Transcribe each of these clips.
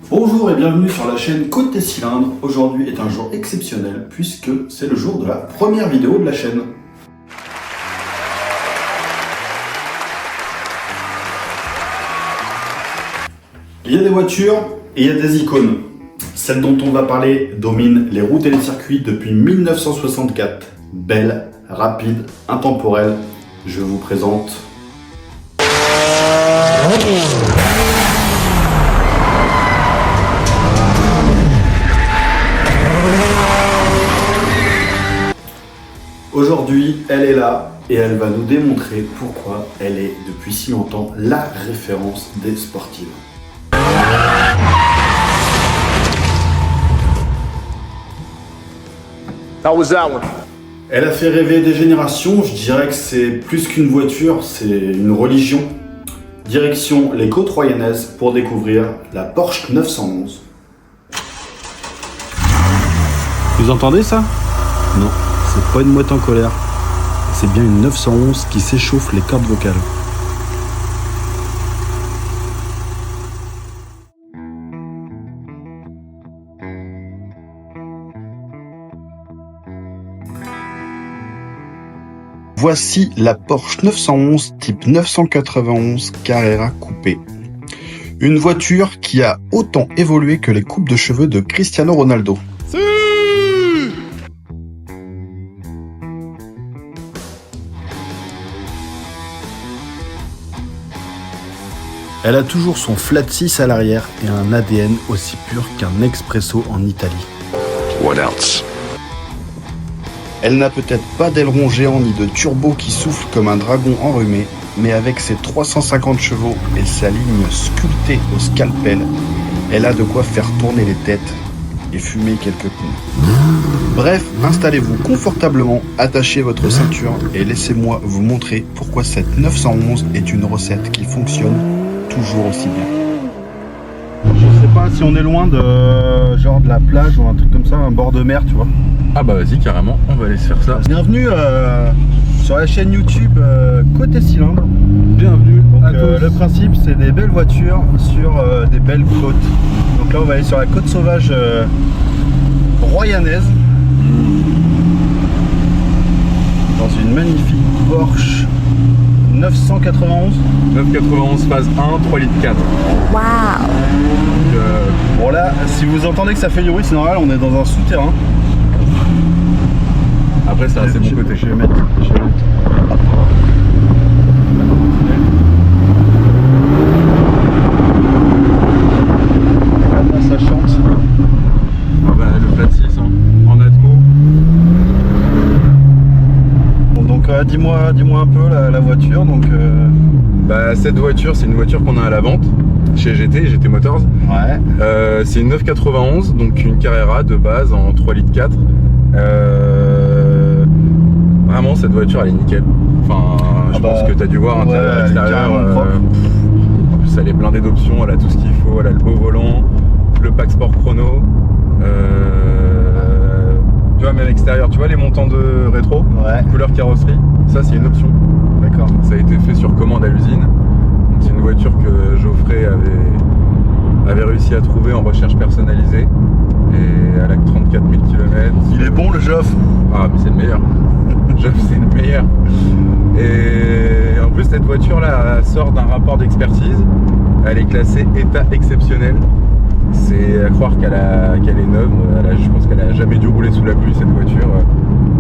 Bonjour et bienvenue sur la chaîne Côté Cylindre. Aujourd'hui est un jour exceptionnel puisque c'est le jour de la première vidéo de la chaîne. Il y a des voitures et il y a des icônes. Celle dont on va parler domine les routes et les circuits depuis 1964. Belle, rapide, intemporelle. Je vous présente... Aujourd'hui, elle est là et elle va nous démontrer pourquoi elle est depuis si longtemps la référence des sportives. How was that one? Elle a fait rêver des générations, je dirais que c'est plus qu'une voiture, c'est une religion. Direction les Côtes Royannaises pour découvrir la Porsche 911. Vous entendez ça? Non, c'est pas une mouette en colère. C'est bien une 911 qui s'échauffe les cordes vocales. Voici la Porsche 911 type 991 Carrera coupé. Une voiture qui a autant évolué que les coupes de cheveux de Cristiano Ronaldo. Elle a toujours son flat 6 à l'arrière et un ADN aussi pur qu'un expresso en Italie. What else? Elle n'a peut-être pas d'aileron géant ni de turbo qui souffle comme un dragon enrhumé, mais avec ses 350 chevaux et sa ligne sculptée au scalpel, elle a de quoi faire tourner les têtes et fumer quelques pneus. Bref, installez-vous confortablement, attachez votre ceinture et laissez-moi vous montrer pourquoi cette 911 est une recette qui fonctionne toujours aussi bien. Je sais pas si on est loin de genre de la plage ou un truc comme ça, un bord de mer, tu vois. Ah bah vas-y, carrément, on va aller se faire ça. Bienvenue sur la chaîne YouTube Côté Cylindre. Bienvenue à tous. Le principe, c'est des belles voitures sur des belles côtes. Donc là, on va aller sur la côte sauvage royannaise. Dans une magnifique Porsche 991. 991 phase 1, 3 litres 4. Wow. Donc, Bon là, si vous entendez que ça fait du bruit, c'est normal, on est dans un souterrain. après ça c'est mon côté. Je vais mettre. Là, ça chante. Ah bah, le flat 6 hein, en atmo. Bon, donc dis-moi un peu la voiture. Donc, Bah cette voiture c'est une voiture qu'on a à la vente chez GT Motors. ouais. C'est une 991, donc une Carrera de base en 3 litres 4. Vraiment cette voiture elle est nickel. Enfin je pense que tu as dû voir intérieur, extérieur. En plus elle est blindée d'options, elle a tout ce qu'il faut, elle a le beau volant, le pack sport chrono. Tu vois même extérieur, tu vois les montants de rétro, Ouais. couleur carrosserie, ça c'est une option. D'accord. Ça a été fait sur commande à l'usine. Donc, c'est une voiture que Geoffrey avait réussi à trouver en recherche personnalisée. Et elle a que 34 000 km. Il est bon le Joff. Ah mais c'est le meilleur. Geoff c'est le meilleur. Et en plus cette voiture là sort d'un rapport d'expertise. Elle est classée état exceptionnel. C'est à croire qu'elle est neuve. Je pense qu'elle a jamais dû rouler sous la pluie cette voiture.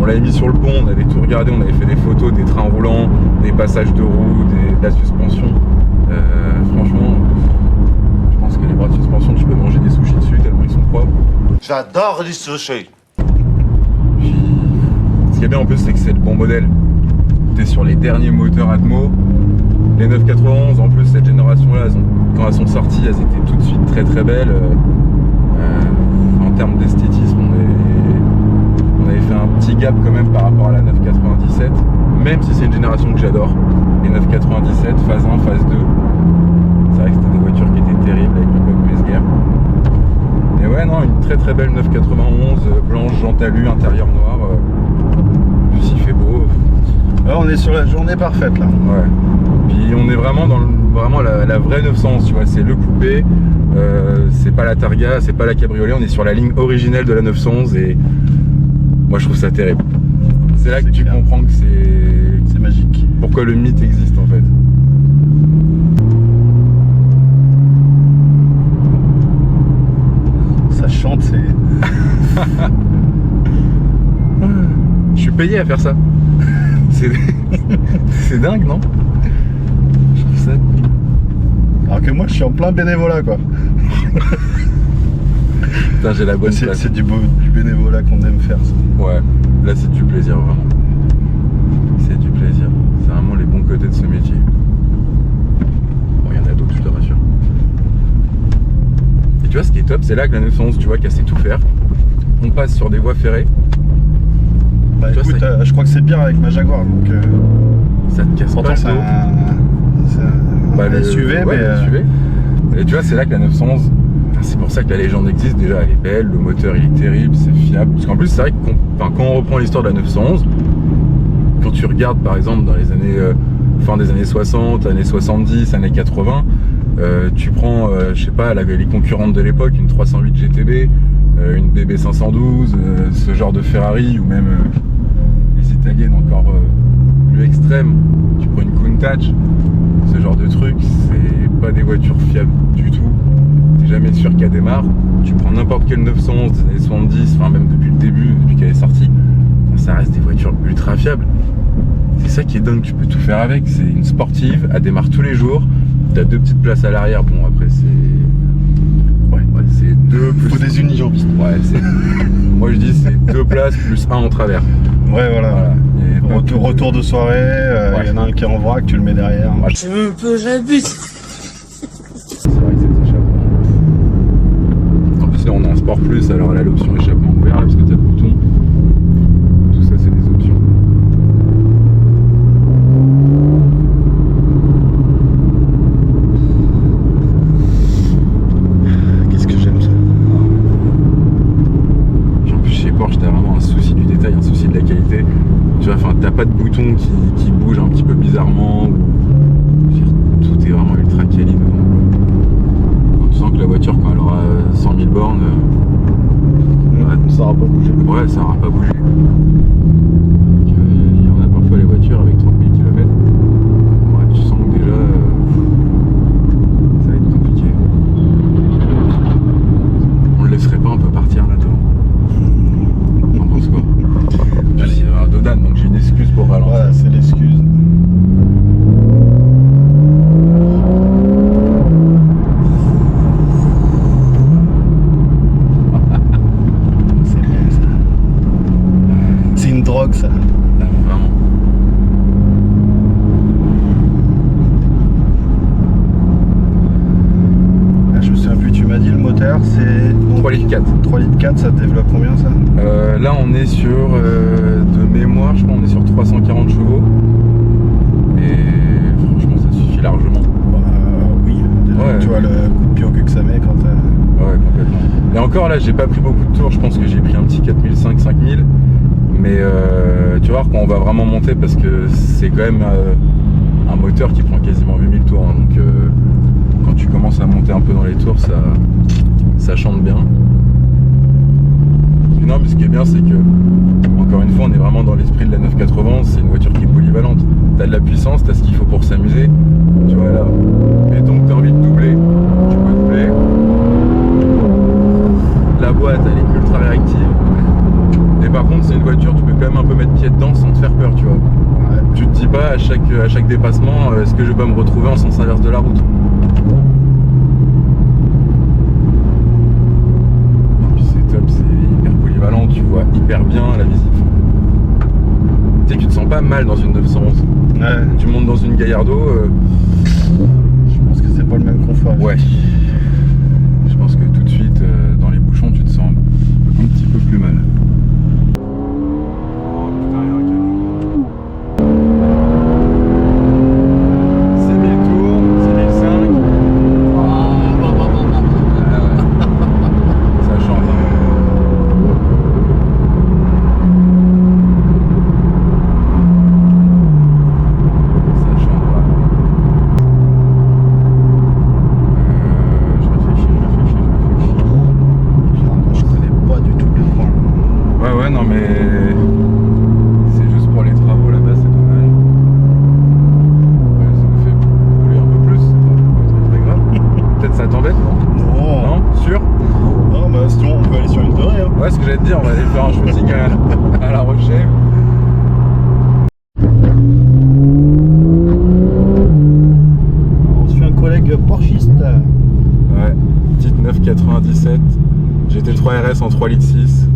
On l'avait mis sur le pont, on avait tout regardé, on avait fait des photos des trains roulants, des passages de roue, de la suspension. Franchement, je pense que les bras de suspension, tu peux manger des sushis dessus tellement ils sont propres. J'adore les sushis. Puis, ce qui est bien en plus, c'est que c'est le bon modèle. T'es sur les derniers moteurs Atmo. Les 991, en plus, cette génération-là, quand elles sont sorties, elles étaient tout de suite très très belles. En termes d'esthétisme, on avait fait un petit gap quand même par rapport à la 997, même si c'est une génération que j'adore. Les 997, phase 1, phase 2. C'est vrai que c'était des voitures qui étaient terribles avec le bloc Mesguer. Et ouais, non, une très très belle 991, blanche, jante alu, intérieur noir. Puis il fait beau. Là, on est sur la journée parfaite là. Ouais. Puis on est vraiment dans vraiment la vraie 911, tu vois, c'est le coupé, c'est pas la Targa, c'est pas la Cabriolet, on est sur la ligne originelle de la 911 et moi je trouve ça terrible. C'est là que tu comprends que c'est magique. Pourquoi le mythe existe en fait. Ça chante, c'est... Je suis payé à faire ça. C'est dingue, non? Je trouve ça... Alors que moi je suis en plein bénévolat quoi. Putain, j'ai la bonne place. C'est du bénévolat qu'on aime faire ça. Ouais, là c'est du plaisir vraiment. C'est du plaisir. C'est vraiment les bons côtés de ce métier. Bon, il y en a d'autres, je te rassure. Et tu vois, ce qui est top, c'est là que la 911, tu vois, qu'elle sait tout faire. On passe sur des voies ferrées. Bah tu écoute, vois, je crois que c'est pire avec ma Jaguar donc... ça te casse pourtant pas c'est le dos. un SUV, ouais, mais... SUV. Et tu vois, c'est là que la 911, c'est pour ça que la légende existe. Déjà, elle est belle, le moteur il est terrible, c'est fiable. Parce qu'en plus, c'est vrai que quand on reprend l'histoire de la 911, quand tu regardes par exemple dans les années fin des années 60, années 70, années 80, tu prends, je sais pas, les concurrentes de l'époque, une 308 GTB, une BB 512, ce genre de Ferrari, ou même les italiennes encore plus extrêmes. Tu prends une Countach, ce genre de truc, c'est pas des voitures fiables du tout. T'es jamais sûr qu'elle démarre. Tu prends n'importe quelle 911 des années 70, enfin même depuis le début, depuis qu'elle est sortie, ça reste des voitures ultra fiables. C'est ça qui est dingue, tu peux tout faire avec. C'est une sportive, elle démarre tous les jours. T'as 2 petites places à l'arrière, bon après c'est... Ouais, c'est 2 plus... Faut des unijambistes. Ouais, c'est... Moi je dis c'est 2 places plus 1 en travers. Ouais, voilà. Et Retour de soirée, il y en a un qui est en vrac, tu le mets derrière. C'est un peu j'habite. C'est vrai que cet échappement. En plus là on est en sport plus, alors là l'option échappement ouvert là, parce que t'as le bouton. Tout ça c'est des options. Qu'est-ce que j'aime ça. Puis en plus chez Porsche t'as vraiment un souci du détail, un souci de la qualité. Tu vois, enfin t'as pas de bouton qui bouge un petit peu bizarrement. Tout est vraiment ultra quali dedans. Tu sens que la voiture quand elle aura 100 000 bornes, ça aura pas bougé. ouais, ça aura pas bougé. Donc, il y en a parfois les voitures avec 30 000 km. Ouais, tu sens que déjà ça va être compliqué. On le laisserait pas un peu partir là-dedans. T'en penses quoi? Il y a un Dodan, donc j'ai une excuse pour ralentir. Voilà, c'est l'excuse. C'est bon ça. C'est une drogue ça. Ah, vraiment. Ah, je me souviens plus, tu m'as dit le moteur c'est... 3 litres 4. 3 litres 4, ça te développe combien ça? Là on est sur, de mémoire, je crois on est sur 340 chevaux. Et franchement ça suffit largement. Oui, déjà, Ouais. tu vois le coup de pied au cul que ça met quand t'as... Ouais, complètement. Et encore là, j'ai pas pris beaucoup de tours, je pense que j'ai pris un petit 4500-5000. Mais tu vois, quand on va vraiment monter, parce que c'est quand même un moteur qui prend quasiment 8000 tours. Hein, donc quand tu commences à monter un peu dans les tours, ça chante bien. Mais non, mais ce qui est bien, c'est que, encore une fois, on est vraiment dans l'esprit de la 980. C'est une voiture qui est polyvalente. T'as de la puissance, t'as ce qu'il faut pour s'amuser. Tu vois là, mettons que t'as envie de doubler, tu peux doubler. La boîte, elle est ultra réactive. Et par contre, c'est une voiture, tu peux quand même un peu mettre pied dedans sans te faire peur, tu vois. Ouais. Tu te dis pas à chaque dépassement, est-ce que je vais pas me retrouver en sens inverse de la route. Et puis c'est top, c'est hyper polyvalent, tu vois hyper bien la visite. Tu sais, tu te sens pas mal dans une 911. Ouais. Tu montes dans une Gallardo, Je pense que c'est pas le même confort. ouais. Je pense que tout de suite, dans les bouchons, tu te sens un petit peu plus mal. Oh putain, il y a un camion. 6000 tours, 6005. Ah ouais. Ça chante. Hein. Ça chante pas. mais c'est juste pour les travaux là-bas, c'est dommage. Ouais, ça nous fait rouler un peu plus, c'est pas très grave. Peut-être ça t'embête, non? Non. Non? Sûr? Non, bah sinon on peut aller sur une dorée. Hein. Ouais, ce que j'allais te dire, on va aller faire un shooting à La Rochelle. On suit un collègue porchiste. Ouais, petite 997, GT3 RS en 3 litres 6.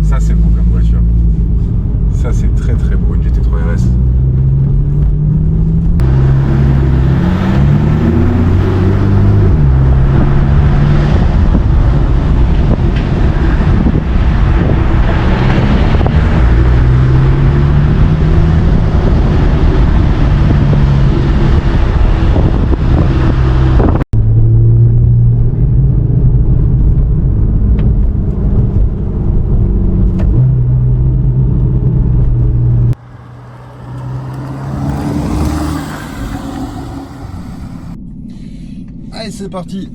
Ça c'est beau comme voiture. Ça c'est très très beau une GT3 RS. Allez, c'est parti.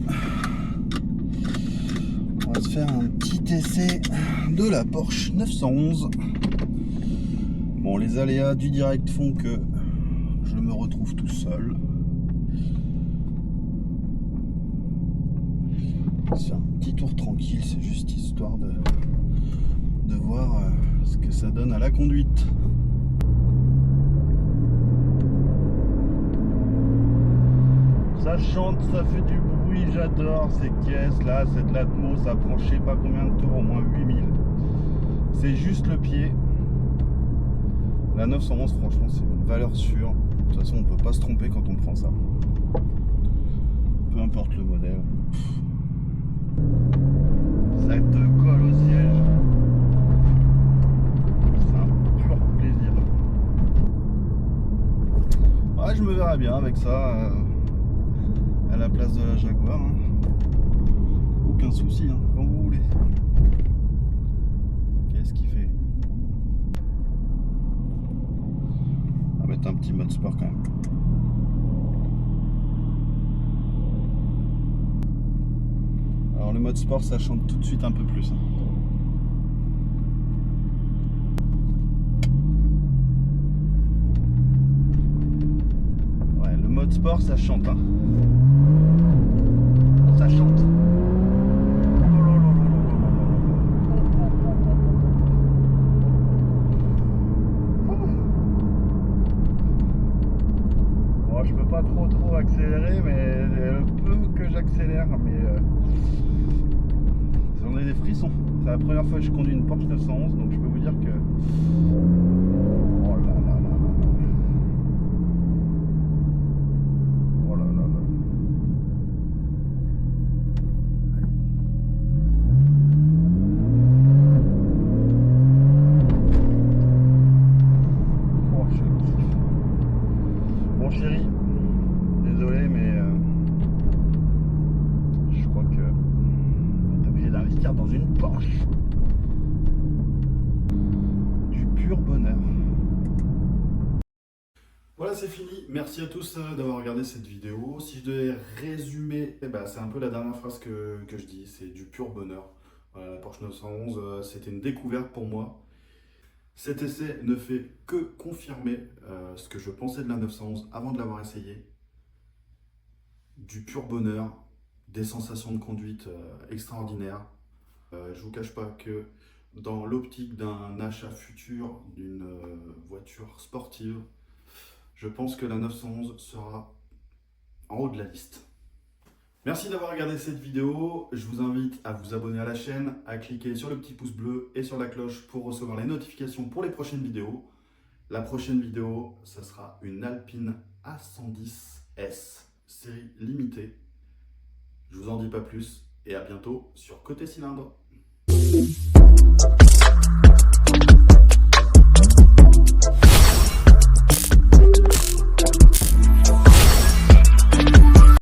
On va se faire un petit essai de la Porsche 911. Bon, les aléas du direct font que je me retrouve tout seul. C'est un petit tour tranquille, c'est juste histoire de voir ce que ça donne à la conduite. Ça chante, ça fait du bruit, j'adore ces caisses là, c'est de l'atmo, ça prend je sais pas combien de tours, au moins 8000. C'est juste le pied. La 911 franchement c'est une valeur sûre. De toute façon on peut pas se tromper quand on prend ça. Peu importe le modèle. Ça te colle au siège. C'est un pur plaisir. Ouais, je me verrais bien avec ça. À la place de la Jaguar, hein. Aucun souci, hein, quand vous voulez. Qu'est-ce qu'il fait? On va mettre un petit mode sport quand même. Alors le mode sport ça chante tout de suite un peu plus. Hein. Ouais, le mode sport ça chante. Hein. Ça chante. Bon, je peux pas trop accélérer, mais le peu que j'accélère, mais j'en ai des frissons. C'est la première fois que je conduis une Porsche 911, donc je peux vous dire que oh là là là là là. Oh là là là. Bon chérie, désolé mais je crois que on est obligé d'investir dans une Porsche. Du pur bonheur. Voilà, c'est fini. Merci à tous d'avoir regardé cette vidéo. Si je devais résumer, c'est un peu la dernière phrase que je dis, c'est du pur bonheur. Voilà, la Porsche 911, c'était une découverte pour moi. Cet essai ne fait que confirmer ce que je pensais de la 911 avant de l'avoir essayé. Du pur bonheur, des sensations de conduite extraordinaires. Je vous cache pas que dans l'optique d'un achat futur d'une voiture sportive, je pense que la 911 sera en haut de la liste. Merci d'avoir regardé cette vidéo. Je vous invite à vous abonner à la chaîne, à cliquer sur le petit pouce bleu et sur la cloche pour recevoir les notifications pour les prochaines vidéos. La prochaine vidéo, ce sera une Alpine A110S, série limitée. Je vous en dis pas plus et à bientôt sur Côté Cylindre.